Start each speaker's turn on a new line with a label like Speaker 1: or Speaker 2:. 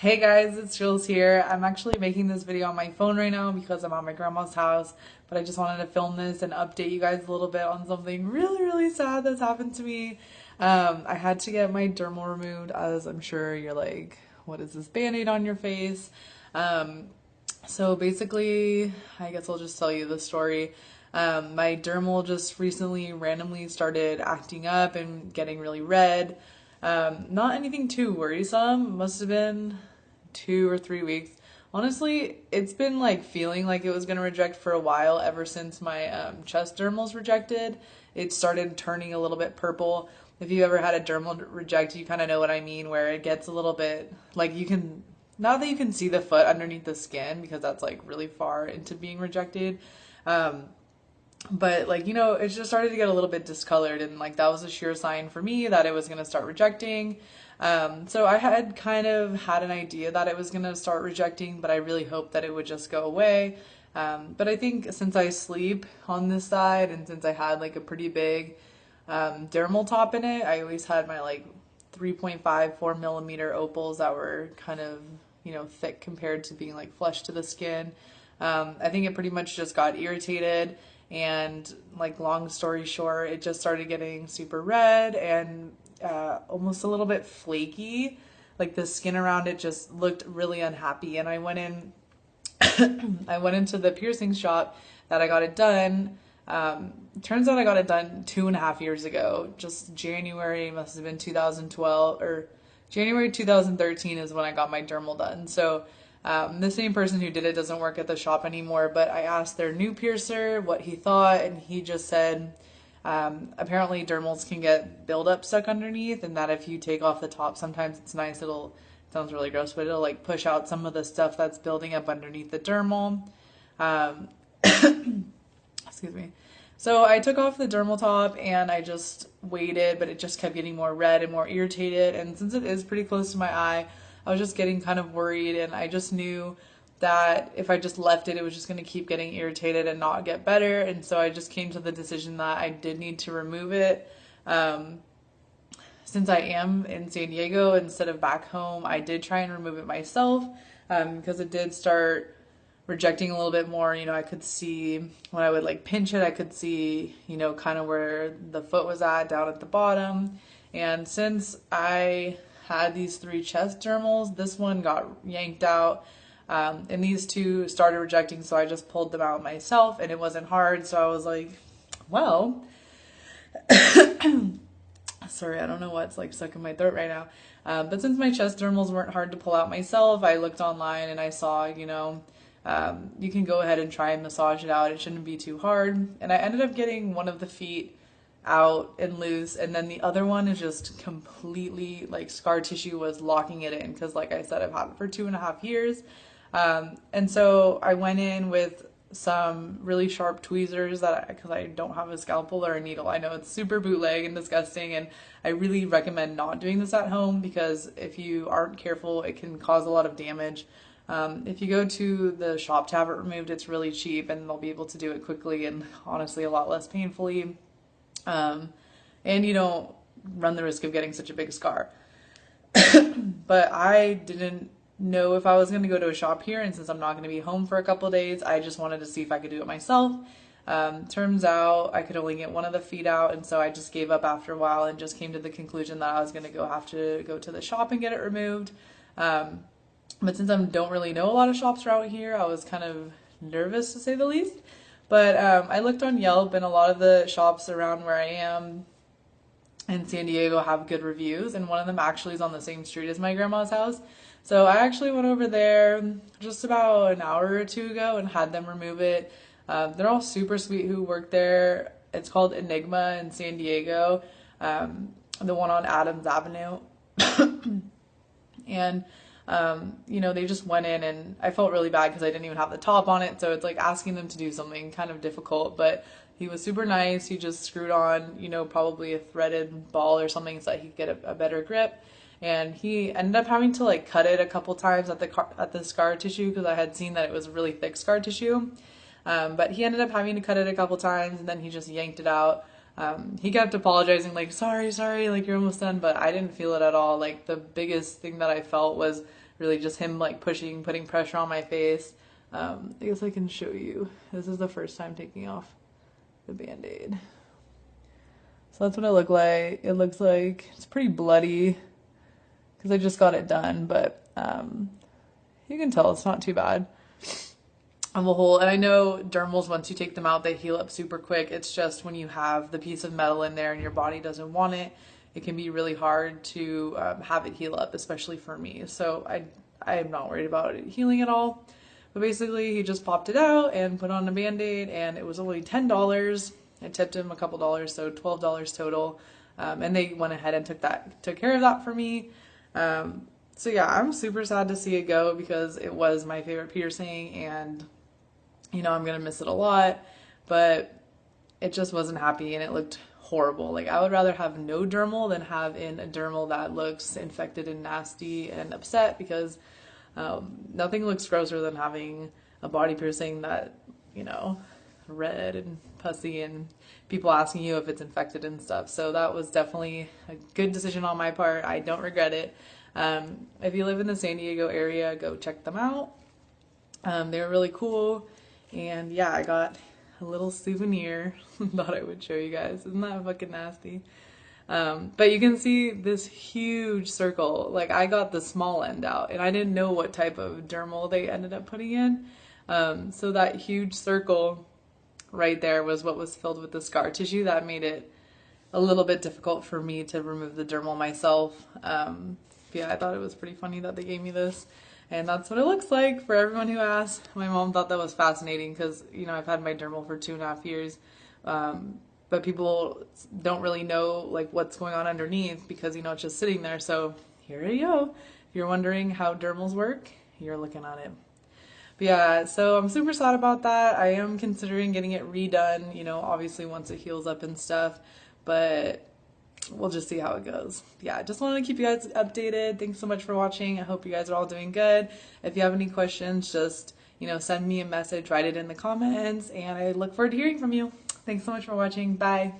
Speaker 1: Hey guys, it's Jules here. I'm actually making this video on my phone right now because I'm at my grandma's house, but I just wanted to film this and update you guys a little bit on something really sad that's happened to me. I had to get my dermal removed, as I'm sure you're like, what is this band-aid on your face? So basically, I guess I'll just tell you the story. My dermal just recently randomly started acting up and getting really red. Not anything too worrisome. Must have been 2 or 3 weeks. Honestly, it's been like feeling like it was gonna reject for a while ever since my chest dermals rejected. It started turning a little bit purple. If you ever had a dermal reject, you kind of know what I mean, where it gets a little bit like you can, now that you can see the foot underneath the skin because that's like really far into being rejected. But like, it just started to get a little bit discolored, and like that was a sure sign for me that it was going to start rejecting. So I had kind of had an idea that it was going to start rejecting, but I really hoped that it would just go away. But I think since I sleep on this side and since I had like a pretty big dermal top in it, I always had my like 3.5, 4 millimeter opals that were kind of, thick compared to being like flush to the skin. I think it pretty much just got irritated, and like long story short, it just started getting super red and almost a little bit flaky. Like the skin around it just looked really unhappy. And I went in, I went into the piercing shop that I got it done. Turns out I got it done 2.5 years ago. Just January, must have been 2012 or January 2013 is when I got my dermal done. So the same person who did it doesn't work at the shop anymore, but I asked their new piercer what he thought, and he just said apparently dermals can get buildup stuck underneath, and that if you take off the top, sometimes it's nice, sounds really gross, but it'll like push out some of the stuff that's building up underneath the dermal. Excuse me. So I took off the dermal top and I just waited, but it just kept getting more red and more irritated, and since it is pretty close to my eye, I was just getting kind of worried, and I just knew that if I just left it, it was just going to keep getting irritated and not get better. And so I just came to the decision that I did need to remove it. Since I am in San Diego instead of back home, I did try and remove it myself because it did start rejecting a little bit more. I could see when I would like pinch it, I could see, kind of where the foot was at down at the bottom. And since I had these 3 chest dermals, this one got yanked out, and these 2 started rejecting, so I just pulled them out myself, and it wasn't hard. So I was like, well, sorry, I don't know what's like stuck in my throat right now, but since my chest dermals weren't hard to pull out myself, I looked online and I saw, you can go ahead and try and massage it out. It shouldn't be too hard. And I ended up getting one of the feet out and loose, and then the other one is just completely like scar tissue was locking it in, because like I said, I've had it for 2.5 years. And so I went in with some really sharp tweezers because I don't have a scalpel or a needle. I know it's super bootleg and disgusting, and I really recommend not doing this at home because if you aren't careful, it can cause a lot of damage. If you go to the shop to have it removed, it's really cheap and they'll be able to do it quickly and honestly a lot less painfully. And you don't run the risk of getting such a big scar. But I didn't know if I was going to go to a shop here, and since I'm not going to be home for a couple of days, I just wanted to see if I could do it myself. Turns out I could only get one of the feet out, and so I just gave up after a while and just came to the conclusion that I was going to have to go to the shop and get it removed. But since I don't really know a lot of shops around here, I was kind of nervous to say the least. But I looked on Yelp, and a lot of the shops around where I am in San Diego have good reviews, and one of them actually is on the same street as my grandma's house. So I actually went over there just about an hour or 2 ago and had them remove it. They're all super sweet who work there. It's called Enigma in San Diego, the one on Adams Avenue. And they just went in, and I felt really bad because I didn't even have the top on it. So it's like asking them to do something kind of difficult, but he was super nice. He just screwed on, probably a threaded ball or something so that he could get a better grip. And he ended up having to like cut it a couple times at the scar tissue because I had seen that it was really thick scar tissue. But he ended up having to cut it a couple times, and then he just yanked it out. He kept apologizing, like, sorry, like you're almost done, but I didn't feel it at all. Like the biggest thing that I felt was really just him like pushing, putting pressure on my face. I guess I can show you. This is the first time taking off the Band-Aid. So that's what it looked like. It looks like it's pretty bloody because I just got it done, but you can tell it's not too bad on the whole. And I know dermals, once you take them out, they heal up super quick. It's just when you have the piece of metal in there and your body doesn't want it, it can be really hard to have it heal up, especially for me. So I am not worried about it healing at all. But basically, he just popped it out and put on a Band-Aid, and it was only $10. I tipped him a couple dollars, so $12 total. And they went ahead and took care of that for me. So yeah, I'm super sad to see it go because it was my favorite piercing, and you know, I'm gonna miss it a lot, but it just wasn't happy and it looked horrible. Like, I would rather have no dermal than have in a dermal that looks infected and nasty and upset, because nothing looks grosser than having a body piercing that, you know, red and pussy and people asking you if it's infected and stuff. So that was definitely a good decision on my part. I don't regret it. If you live in the San Diego area, go check them out. They're really cool. And yeah, I got a little souvenir. Thought I would show you guys. Isn't that fucking nasty? But you can see this huge circle. Like, I got the small end out, and I didn't know what type of dermal they ended up putting in. So that huge circle right there was what was filled with the scar tissue. That made it a little bit difficult for me to remove the dermal myself. Yeah, I thought it was pretty funny that they gave me this. And that's what it looks like for everyone who asked. My mom thought that was fascinating because, you know, I've had my dermal for 2.5 years. But people don't really know like what's going on underneath because, you know, it's just sitting there. So here you go. If you're wondering how dermals work, you're looking at it. But yeah, so I'm super sad about that. I am considering getting it redone, you know, obviously once it heals up and stuff. But we'll just see how it goes. Yeah, just wanted to keep you guys updated. Thanks so much for watching. I hope you guys are all doing good. If you have any questions, just, you know, send me a message, write it in the comments, and I look forward to hearing from you. Thanks so much for watching. Bye.